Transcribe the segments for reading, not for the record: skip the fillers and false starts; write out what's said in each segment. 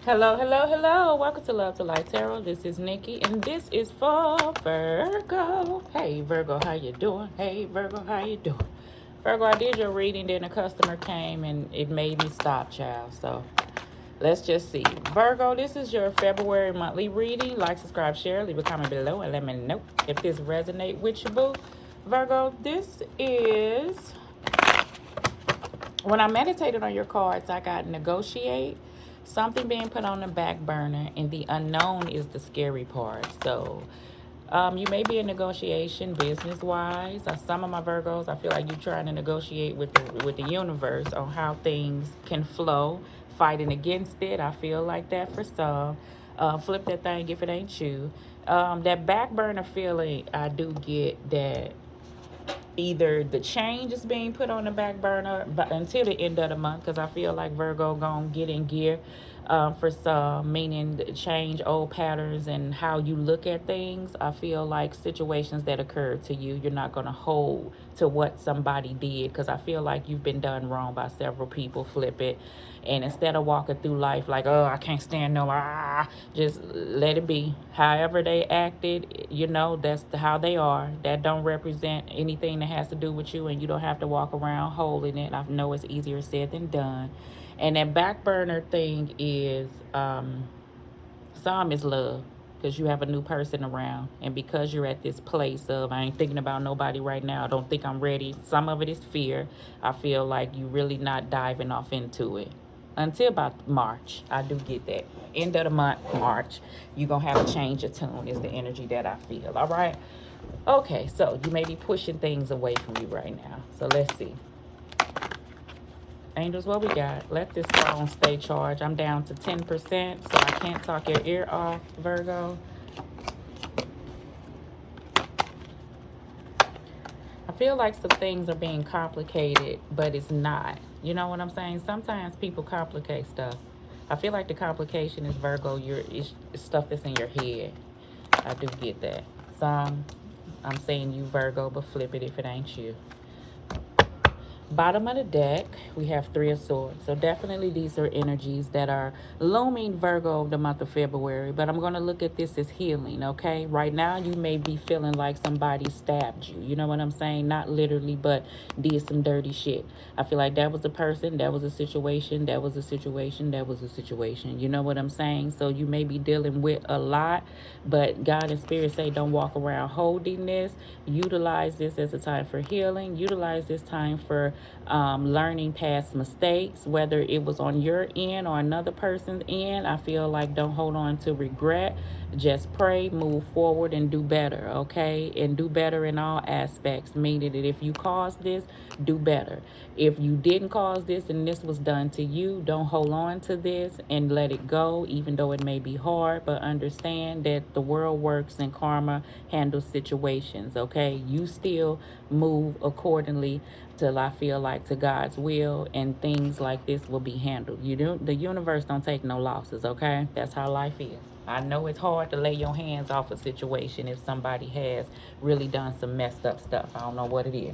Hello, hello, hello. Welcome to Love to Light Tarot. This is Nikki, and this is for Virgo. Hey, Virgo, how you doing? Hey, Virgo, how you doing? Virgo, I did your reading, then a customer came, and it made me stop, child. So let's just see. Virgo, this is your February monthly reading. Like, subscribe, share, leave a comment below, and let me know if this resonate with you, boo. Virgo, this is when I meditated on your cards, I got negotiate, something being put on the back burner, and the unknown is the scary part. So, you may be in negotiation business wise. Some of my Virgos, I feel like you're trying to negotiate with the universe on how things can flow, fighting against it. I feel like that for some. Flip that thing if it ain't you. That back burner feeling, I do get that either the change is being put on the back burner but until the end of the month, because I feel like Virgo gonna get in gear, for some, meaning change old patterns and how you look at things. I feel like situations that occurred to you, you're not gonna hold to what somebody did, because I feel like you've been done wrong by several people. Flip it, and instead of walking through life like, oh, I can't stand no, just let it be. However they acted, that's how they are. That don't represent anything that has to do with you, and you don't have to walk around holding it. I know it's easier said than done. And that back burner thing is, some is love, because you have a new person around, and because you're at this place of, I ain't thinking about nobody right now, I don't think I'm ready. Some of it is fear. I feel like you really not diving off into it until about March. I do get that end of the month, March, you're gonna have a change of tune is the energy that I feel. All right, okay, so you may be pushing things away from you right now. So let's see. Angels, what we got? Let this phone stay charged. I'm down to 10%, so I can't talk your ear off, Virgo. I feel like some things are being complicated, but it's not. You know what I'm saying? Sometimes people complicate stuff. I feel like the complication is Virgo. It's stuff that's in your head. I do get that. Some, I'm saying you Virgo, but flip it if it ain't you. Bottom of the deck, we have Three of Swords. So definitely these are energies that are looming Virgo of the month of February. But I'm going to look at this as healing, okay? Right now, you may be feeling like somebody stabbed you. You know what I'm saying? Not literally, but did some dirty shit. I feel like that was a person, that was a situation, that was a situation, that was a situation. You know what I'm saying? So you may be dealing with a lot, but God and Spirit say don't walk around holding this. Utilize this as a time for healing. Utilize this time for learning past mistakes, whether it was on your end or another person's end. I feel like don't hold on to regret. Just pray, move forward, and do better, okay? And do better in all aspects, meaning that if you caused this, do better. If you didn't cause this and this was done to you, don't hold on to this and let it go, even though it may be hard. But understand that the world works and karma handles situations, okay? You still move accordingly till I feel like to God's will, and things like this will be handled. The universe don't take no losses, okay? That's how life is. I know it's hard to lay your hands off a situation if somebody has really done some messed up stuff. I don't know what it is.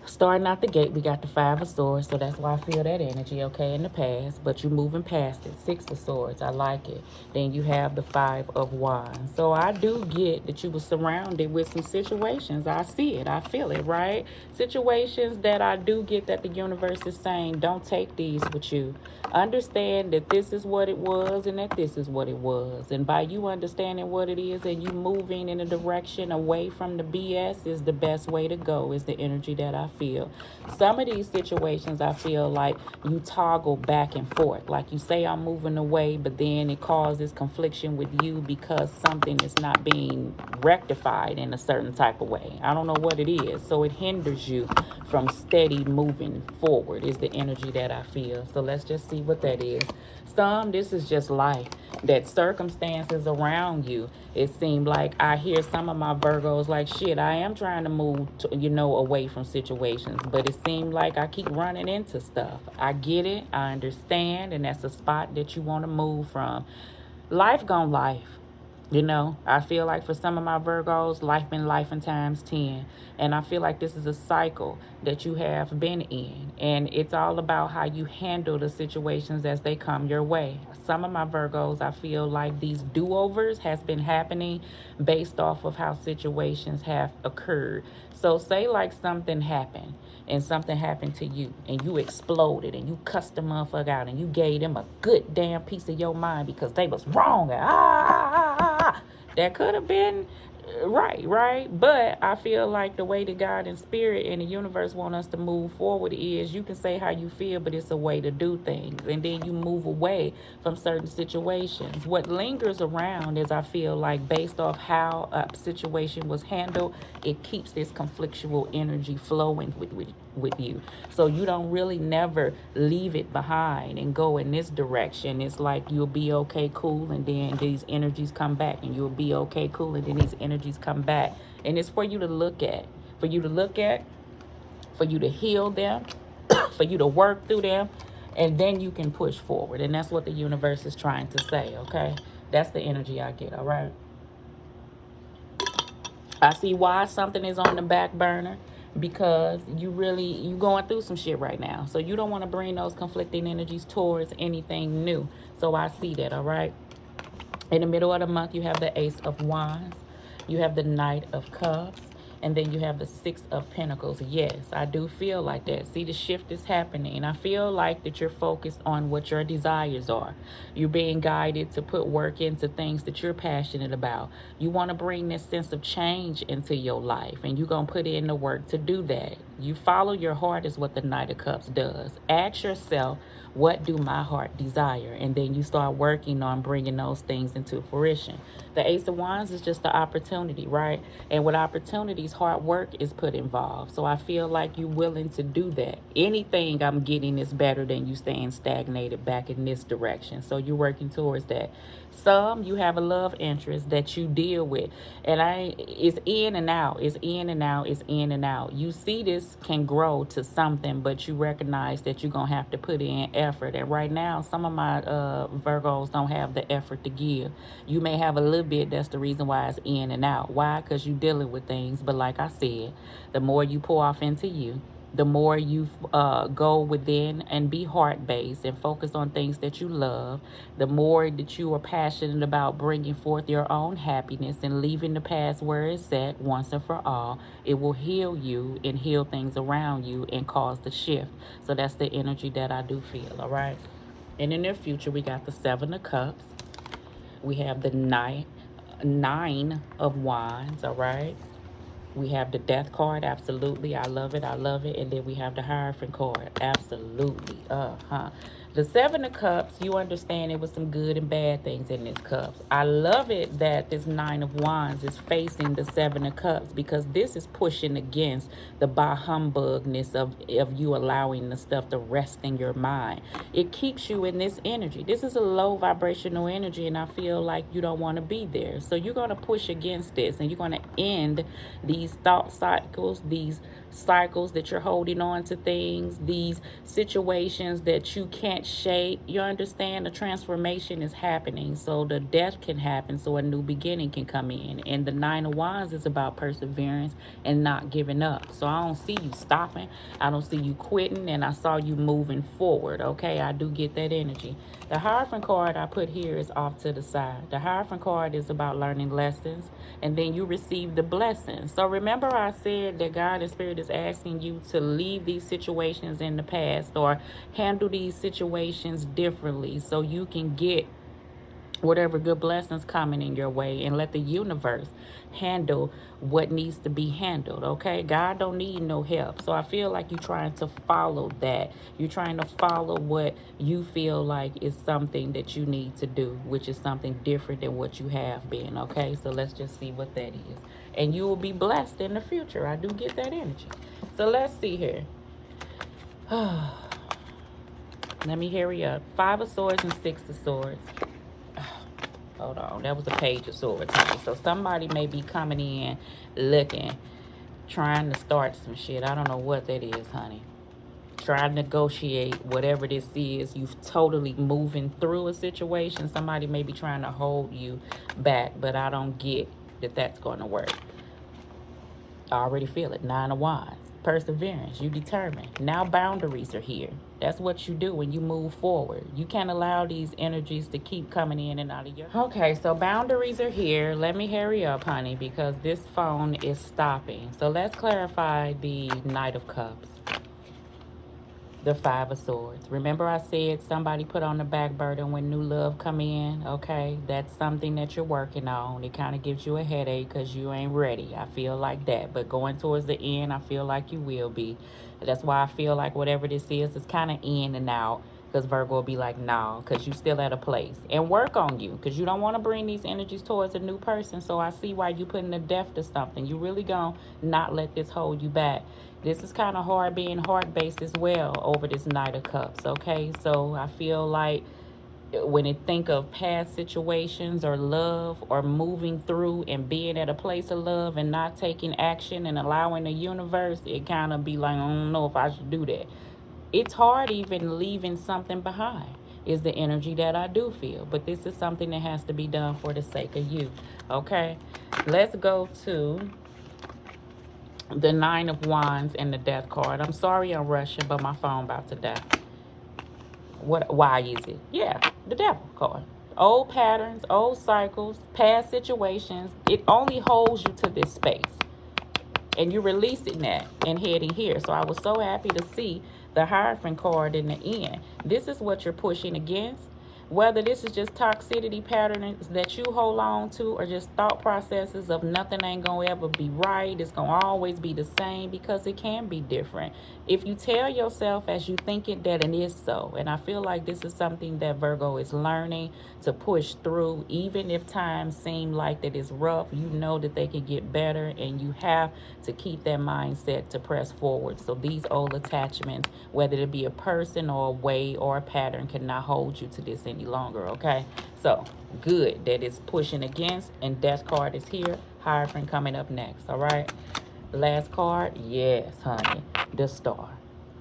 Starting out the gate, we got the Five of Swords, so that's why I feel that energy, okay, in the past, but you're moving past it. Six of Swords, I like it. Then you have the Five of Wands. So I do get that you were surrounded with some situations. I see it, I feel it, right? Situations that I do get that the universe is saying, don't take these with you. Understand that this is what it was and that this is what it was. And by you understanding what it is and you moving in a direction away from the BS is the best way to go, is the energy that I feel. Some of these situations, I feel like you toggle back and forth. Like you say, I'm moving away, but then it causes confliction with you because something is not being rectified in a certain type of way. I don't know what it is. So it hinders you from steady moving forward, is the energy that I feel. So let's just see what that is. This is just life. That circumstances around you, it seemed like I hear some of my Virgos like, shit, I am trying to move away from situations, but it seemed like I keep running into stuff. I get it, I understand, and that's a spot that you want to move from. Life gone life. You know, I feel like for some of my Virgos, life been life in times 10. And I feel like this is a cycle that you have been in. And it's all about how you handle the situations as they come your way. Some of my Virgos, I feel like these do-overs has been happening based off of how situations have occurred. So say like something happened and something happened to you and you exploded and you cussed the motherfucker out and you gave them a good damn piece of your mind because they was wrong. That could have been right. But I feel like the way that God and spirit and the universe want us to move forward is you can say how you feel, but it's a way to do things. And then you move away from certain situations. What lingers around is, I feel like, based off how a situation was handled, it keeps this conflictual energy flowing with you. So you don't really never leave it behind and go in this direction. It's like you'll be okay, cool, and then these energies come back, and you'll be okay, cool, and then these energies come back. And it's for you to look at, for you to look at, for you to heal them, for you to work through them, and then you can push forward. And that's what the universe is trying to say, okay? That's the energy I get, all right? I see why something is on the back burner, because you going through some shit right now. So you don't want to bring those conflicting energies towards anything new. So I see that, all right? In the middle of the month, you have the Ace of Wands, you have the Knight of Cups, and then you have the Six of Pentacles. Yes, I do feel like that. See, the shift is happening. I feel like that you're focused on what your desires are. You're being guided to put work into things that you're passionate about. You want to bring this sense of change into your life, and you're going to put in the work to do that. You follow your heart is what the Knight of Cups does. Ask yourself, what do my heart desire? And then you start working on bringing those things into fruition. The Ace of Wands is just the opportunity, right? And with opportunities, hard work is put involved. So I feel like you're willing to do that. Anything I'm getting is better than you staying stagnated back in this direction. So you're working towards that. Some you have a love interest that you deal with, and it's in and out, it's in and out, it's in and out. You see this can grow to something, but you recognize that you're gonna have to put in effort. And right now, some of my Virgos don't have the effort to give. You may have a little bit. That's the reason why it's in and out. Why? Because you're dealing with things. But like I said, the more you pour off into you, the more you go within and be heart-based and focus on things that you love, the more that you are passionate about bringing forth your own happiness and leaving the past where it's at once and for all, it will heal you and heal things around you and cause the shift. So that's the energy that I do feel, all right? And in the future, we got the Seven of Cups. We have the Nine of Wands, all right? We have the Death card, absolutely. I love it. I love it. And then we have the Hierophant card, absolutely. The Seven of Cups, you understand it was some good and bad things in this cups. I love it that this Nine of Wands is facing the Seven of Cups, because this is pushing against the bah humbugness of you allowing the stuff to rest in your mind. It keeps you in this energy. This is a low vibrational energy, and I feel like you don't want to be there. So you're going to push against this, and you're going to end these thought cycles, these cycles that you're holding on to things, these situations that you can't shake. You understand, the transformation is happening, so the death can happen, so a new beginning can come in. And the Nine of Wands is about perseverance and not giving up. So I don't see you stopping, I don't see you quitting, and I saw you moving forward. Okay, I do get that energy. The Hierophant card I put here is off to the side. The Hierophant card is about learning lessons, and then you receive the blessings. So remember I said that God and Spirit is asking you to leave these situations in the past or handle these situations differently so you can get whatever good blessings coming in your way, and let the universe handle what needs to be handled. Okay, God don't need no help. So I feel like you're trying to follow that. You're trying to follow what you feel like is something that you need to do, which is something different than what you have been. Okay, so let's just see what that is, and you will be blessed in the future. I do get that energy. So let's see here. Let me hurry up. Five of Swords and Six of Swords. Hold on, that was a Page of Swords, honey. So somebody may be coming in looking, trying to start some shit. I don't know what that is, honey. try to negotiate whatever this is. You've totally moving through a situation. Somebody may be trying to hold you back, but I don't get that that's going to work. I already feel it. 9 of Wands. Perseverance. You determined. Now boundaries are here. That's what you do when you move forward. You can't allow these energies to keep coming in and out of your... Okay, so boundaries are here. Let me hurry up, honey, because this phone is stopping. So let's clarify the Knight of Cups. The Five of Swords. Remember I said somebody put on the back burner when new love come in, okay? That's something that you're working on. It kind of gives you a headache because you ain't ready. I feel like that. But going towards the end, I feel like you will be. That's why I feel like whatever this is kind of in and out. Because Virgo will be like, no, because you still at a place. And work on you, because you don't want to bring these energies towards a new person. So I see why you putting a depth to something. You really going to not let this hold you back. This is kind of hard being heart-based as well over this Knight of Cups, okay? So I feel like when it think of past situations or love or moving through and being at a place of love and not taking action and allowing the universe, it kind of be like, I don't know if I should do that. It's hard even leaving something behind is the energy that I do feel. But this is something that has to be done for the sake of you, okay? Let's go to the Nine of Wands and the Death card. I'm sorry I'm rushing, but my phone about to die. Why is it? Yeah, the Devil card. Old patterns, old cycles, past situations. It only holds you to this space. And you're releasing that and heading here. So I was so happy to see the Hierophant card in the end. This is what you're pushing against. Whether this is just toxicity patterns that you hold on to or just thought processes of nothing ain't going to ever be right. It's going to always be the same because it can be different. If you tell yourself as you think it that it is so. And I feel like this is something that Virgo is learning to push through. Even if times seem like that it's rough, you know that they can get better. And you have to keep that mindset to press forward. So these old attachments, whether it be a person or a way or a pattern, cannot hold you to this any longer, okay? So good that it's pushing against, and Death card is here. Hierophant coming up next, all right? Last card, yes, honey, the Star.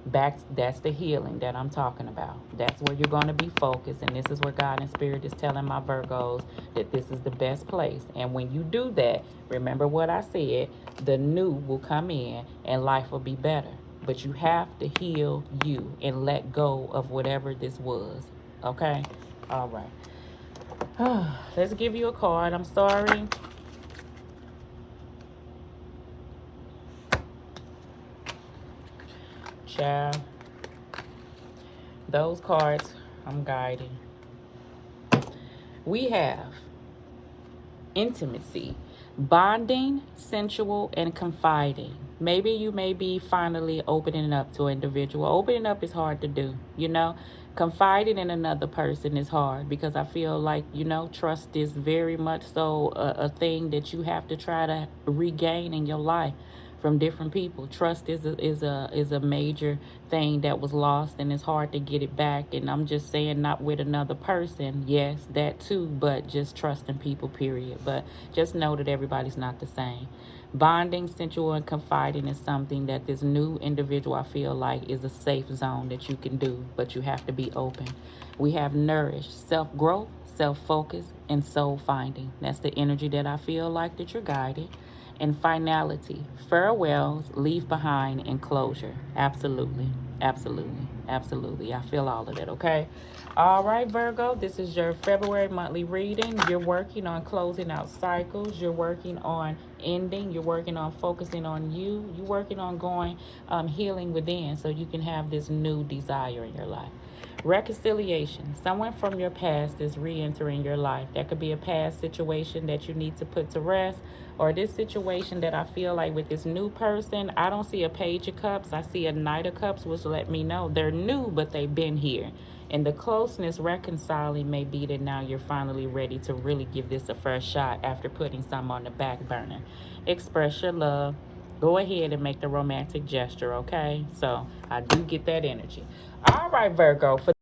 That's the healing that I'm talking about. That's where you're going to be focused, and this is where God and Spirit is telling my Virgos that this is the best place. And when you do that, remember what I said, the new will come in and life will be better. But you have to heal you and let go of whatever this was, okay? All right. Let's give you a card. I'm sorry. Child. Those cards, I'm guiding. We have intimacy, bonding, sensual, and confiding. Maybe you may be finally opening up to an individual. Opening up is hard to do, you know. Confiding in another person is hard because I feel like, you know, trust is very much so a thing that you have to try to regain in your life from different people. Trust is a major thing that was lost, and it's hard to get it back. And I'm just saying, not with another person, yes, that too, but just trusting people, period. But just know that everybody's not the same. Bonding, sensual, and confiding is something that this new individual, I feel like, is a safe zone that you can do, but you have to be open. We have nourish, self-growth, self-focus, and soul finding. That's the energy that I feel like that you're guided. And finality, farewells, leave behind, and closure. Absolutely, absolutely, absolutely. I feel all of that, okay? All right, Virgo, this is your February monthly reading. You're working on closing out cycles. You're working on ending. You're working on focusing on you. You're working on going healing within so you can have this new desire in your life. Reconciliation. Someone from your past is re-entering your life. That could be a past situation that you need to put to rest, or this situation that I feel like with this new person, I don't see a Page of Cups. I see a Knight of Cups, which let me know they're new, but they've been here. And the closeness reconciling may be that now you're finally ready to really give this a first shot after putting some on the back burner. Express your love. Go ahead and make the romantic gesture, okay? So I do get that energy. All right, Virgo. For